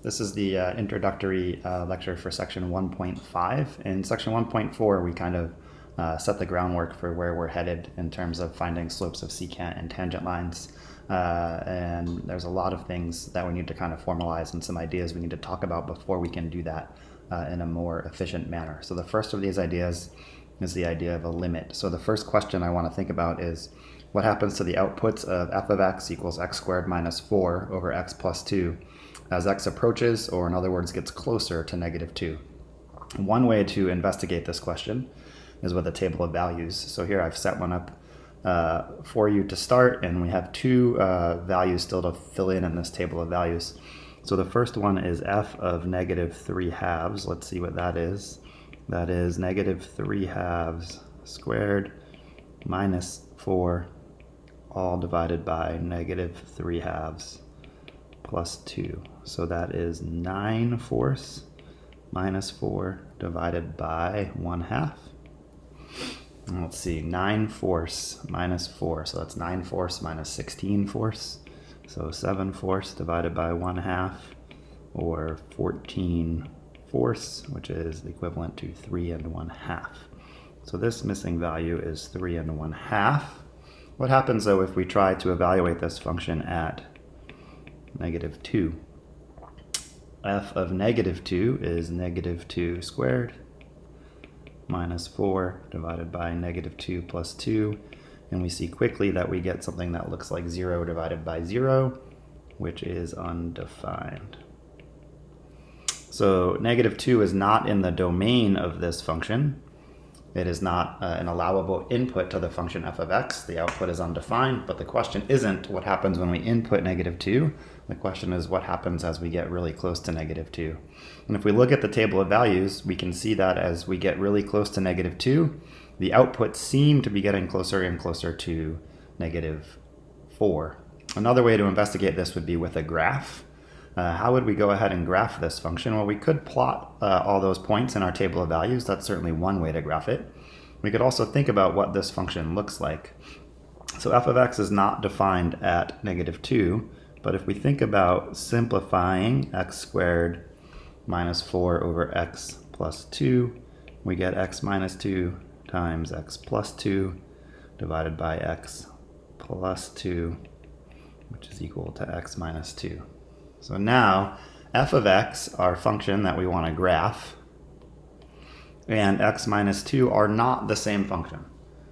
This is the introductory lecture for section 1.5. In section 1.4, we kind of set the groundwork for where we're headed in terms of finding slopes of secant and tangent lines. And there's a lot of things that we need to kind of formalize and some ideas we need to talk about before we can do that in a more efficient manner. So the first of these ideas is the idea of a limit. So the first question I want to think about is what happens to the outputs of f of x equals x squared minus 4 over x plus 2 as x approaches, or in other words, gets closer to negative 2. One way to investigate this question is with a table of values. So here I've set one up for you to start, and we have two values still to fill in this table of values. So the first one is f of negative 3 halves. Let's see what that is. That is negative 3 halves squared minus 4 all divided by negative 3 halves plus 2. So that is 9 fourths minus 4 divided by 1/2. And let's see, 9 fourths minus 4. So that's 9 fourths minus 16 fourths. So 7 fourths divided by 1/2, or 14 fourths, which is equivalent to 3 1/2. So this missing value is 3 1/2. What happens though if we try to evaluate this function at negative 2? F of negative 2 is negative 2 squared minus 4 divided by negative 2 plus 2. And we see quickly that we get something that looks like 0 divided by 0, which is undefined. So negative 2 is not in the domain of this function. It is not an allowable input to the function f of x. The output is undefined, but the question isn't what happens when we input negative 2. The question is what happens as we get really close to negative 2. And if we look at the table of values, we can see that as we get really close to negative 2, the outputs seem to be getting closer and closer to negative 4. Another way to investigate this would be with a graph. How would we go ahead and graph this function? Well, we could plot all those points in our table of values. That's certainly one way to graph it. We could also think about what this function looks like. So f of x is not defined at negative 2, but if we think about simplifying x squared minus 4 over x plus 2, we get x minus 2 times x plus 2 divided by x plus 2, which is equal to x minus 2. So now f of x, our function that we want to graph, and x minus 2 are not the same function.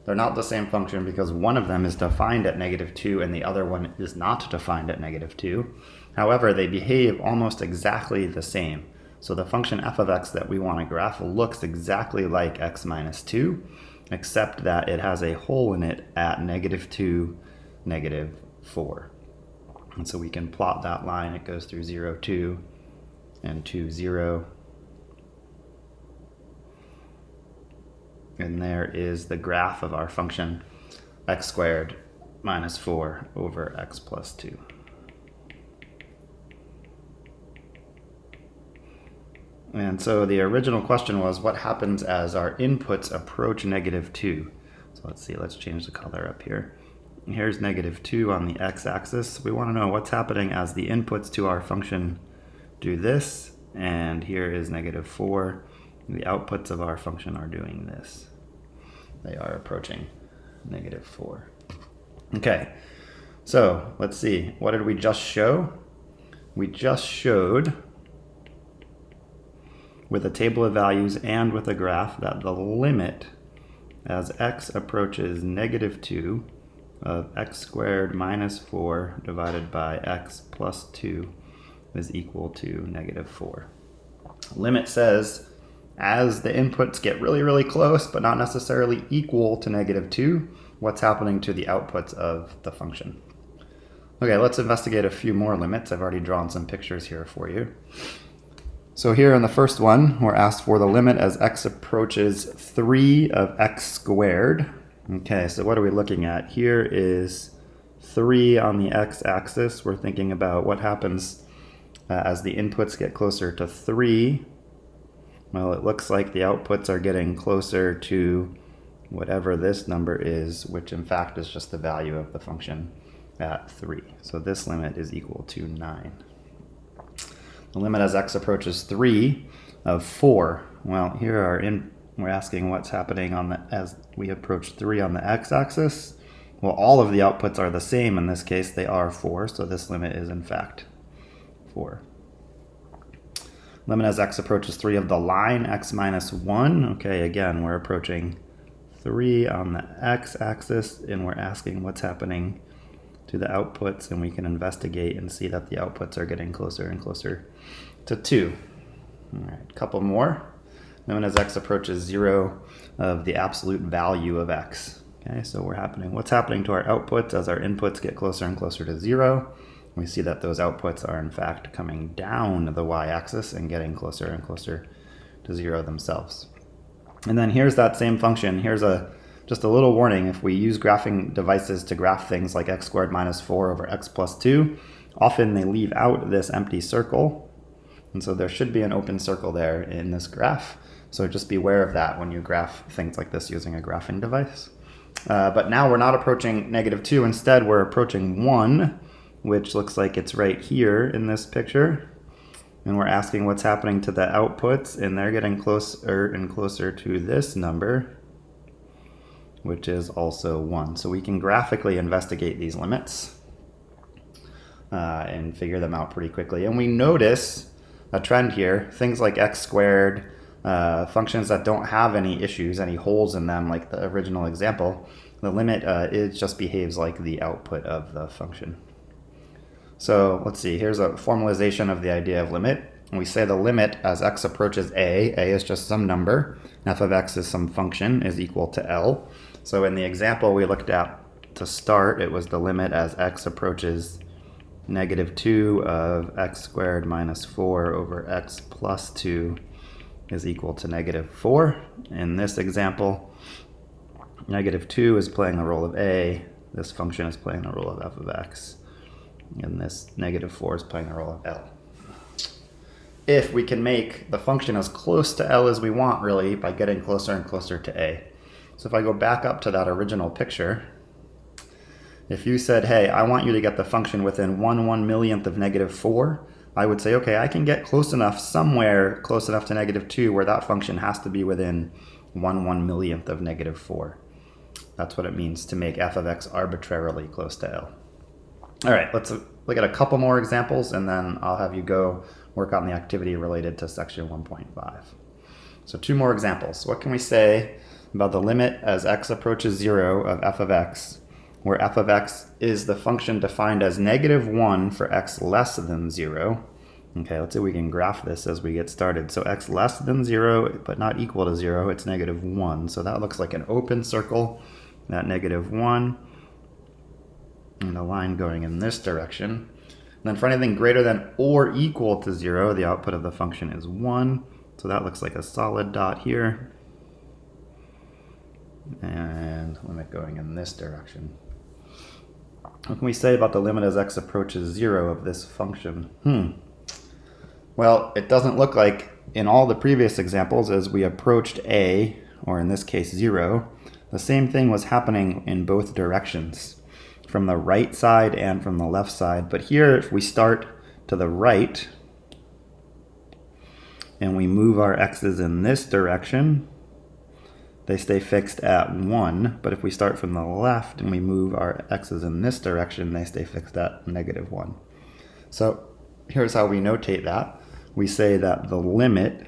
They're not the same function because one of them is defined at negative 2 and the other one is not defined at negative 2. However, they behave almost exactly the same. So the function f of x that we want to graph looks exactly like x minus 2, except that it has a hole in it at negative 2, negative 4. And so we can plot that line. It goes through 0, 2, and 2, 0. And there is the graph of our function x squared minus 4 over x plus 2. And so the original question was, what happens as our inputs approach negative 2? So let's see, let's change the color up here. Here's negative 2 on the x-axis. We want to know what's happening as the inputs to our function do this, and here is negative 4. The outputs of our function are doing this. They are approaching negative 4. Okay, so let's see. What did we just show? We just showed with a table of values and with a graph that the limit as x approaches negative 2 of x squared minus 4 divided by x plus 2 is equal to negative 4. Limit says as the inputs get really, really close, but not necessarily equal to negative 2, what's happening to the outputs of the function. Okay, let's investigate a few more limits. I've already drawn some pictures here for you. So here in the first one, we're asked for the limit as x approaches 3 of x squared. Okay, so what are we looking at? Here is 3 on the x-axis. We're thinking about what happens as the inputs get closer to 3. Well, it looks like the outputs are getting closer to whatever this number is, which in fact is just the value of the function at 3. So this limit is equal to 9. The limit as x approaches 3 of 4. Well, here we're asking what's happening as we approach 3 on the x-axis. Well, all of the outputs are the same. In this case, they are 4, so this limit is in fact 4. Limit as x approaches 3 of the line x minus 1. Okay, again, we're approaching 3 on the x-axis, and we're asking what's happening to the outputs, and we can investigate and see that the outputs are getting closer and closer to 2. All right, a couple more. Limit as x approaches 0 of the absolute value of x. Okay, so what's happening to our outputs as our inputs get closer and closer to 0? We see that those outputs are in fact coming down the y-axis and getting closer and closer to 0 themselves. And then here's that same function. Here's just a little warning. If we use graphing devices to graph things like x squared minus 4 over x plus 2, often they leave out this empty circle. And so there should be an open circle there in this graph. So just beware of that when you graph things like this using a graphing device. But now we're not approaching -2. Instead, we're approaching 1, which looks like it's right here in this picture. And we're asking what's happening to the outputs, and they're getting closer and closer to this number, which is also 1. So we can graphically investigate these limits and figure them out pretty quickly. And we notice a trend here. Things like x squared, functions that don't have any issues, any holes in them, like the original example, the limit it just behaves like the output of the function. So let's see, here's a formalization of the idea of limit. We say the limit as x approaches a is just some number, f of x is some function, is equal to L. So in the example we looked at to start, it was the limit as x approaches -2 of x squared minus 4 over x plus 2 is equal to -4. In this example, -2 is playing the role of a, this function is playing the role of f of x, and this -4 is playing the role of L. If we can make the function as close to L as we want, really, by getting closer and closer to a. So if I go back up to that original picture, if you said, hey, I want you to get the function within 1/1,000,000th of -4, I would say, okay, I can get close enough somewhere close enough to -2 where that function has to be within 1/1,000,000th of -4. That's what it means to make f of x arbitrarily close to L. All right, let's look at a couple more examples, and then I'll have you go work on the activity related to section 1.5. So 2 more examples. What can we say about the limit as x approaches 0 of f of x, where f of x is the function defined as -1 for x less than 0. Okay, let's say we can graph this as we get started. So x less than 0, but not equal to 0, it's -1. So that looks like an open circle, that -1, and a line going in this direction. And then for anything greater than or equal to 0, the output of the function is 1. So that looks like a solid dot here. And limit going in this direction. What can we say about the limit as x approaches 0 of this function? Well, it doesn't look like in all the previous examples as we approached a, or in this case 0, the same thing was happening in both directions, from the right side and from the left side. But here, if we start to the right and we move our x's in this direction, they stay fixed at 1. But if we start from the left and we move our x's in this direction, they stay fixed at -1. So here's how we notate that. We say that the limit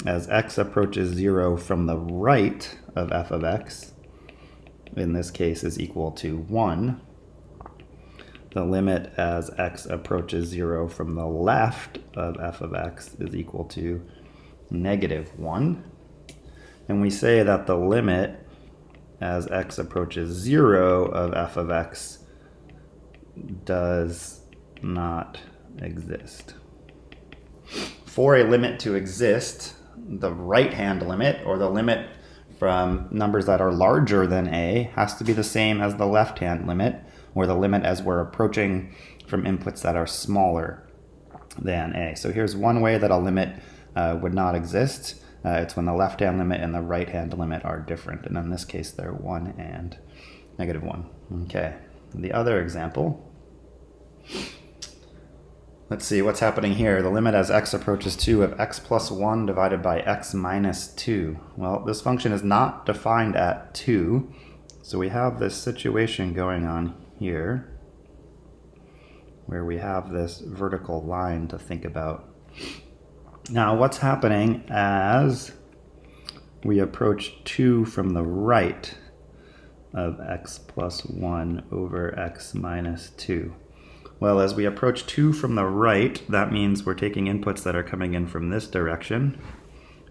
as x approaches 0 from the right of f of x, in this case, is equal to 1. The limit as x approaches 0 from the left of f of x is equal to -1. And we say that the limit as x approaches 0 of f of x does not exist. For a limit to exist, the right-hand limit, or the limit from numbers that are larger than a, has to be the same as the left-hand limit, or the limit as we're approaching from inputs that are smaller than a. So here's one way that a limit would not exist. It's when the left-hand limit and the right-hand limit are different, and in this case they're 1 and -1. Okay, the other example. Let's see what's happening here. The limit as x approaches 2 of x plus 1 divided by x minus 2. Well, this function is not defined at 2, so we have this situation going on here where we have this vertical line to think about. Now, what's happening as we approach 2 from the right of x plus 1 over x minus 2? Well, as we approach 2 from the right, that means we're taking inputs that are coming in from this direction.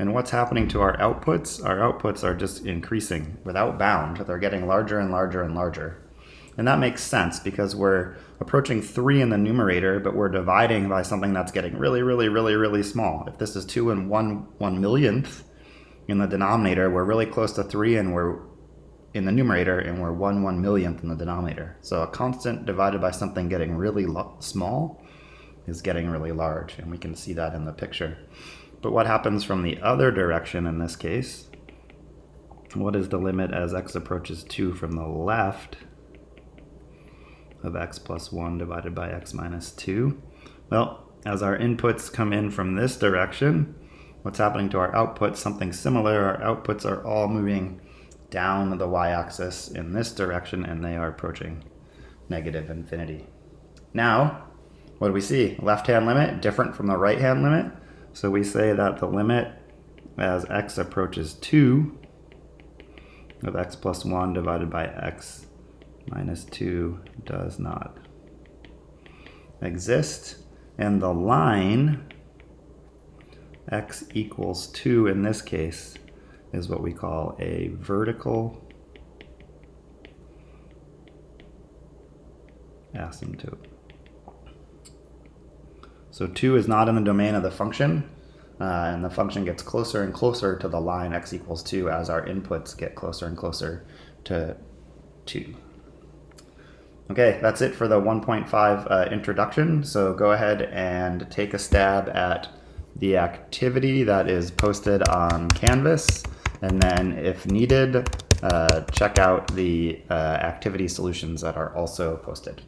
And what's happening to our outputs? Our outputs are just increasing without bound. They're getting larger and larger and larger. And that makes sense because we're approaching 3 in the numerator, but we're dividing by something that's getting really, really, really, really small. If this is 2 and 1 millionth in the denominator, we're really close to 3 and we're in the numerator, and we're 1 millionth in the denominator. So a constant divided by something getting really small is getting really large, and we can see that in the picture. But what happens from the other direction in this case? What is the limit as x approaches 2 from the left of x plus 1 divided by x minus 2? Well, as our inputs come in from this direction, what's happening to our outputs? Something similar. Our outputs are all moving down the y-axis in this direction, and they are approaching negative infinity. Now, what do we see? Left-hand limit different from the right-hand limit. So we say that the limit as x approaches 2 of x plus 1 divided by x minus 2 does not exist. And the line x equals 2 in this case is what we call a vertical asymptote. So 2 is not in the domain of the function, and the function gets closer and closer to the line x equals 2 as our inputs get closer and closer to 2. Okay, that's it for the 1.5 introduction. So go ahead and take a stab at the activity that is posted on Canvas. And then if needed, check out the activity solutions that are also posted.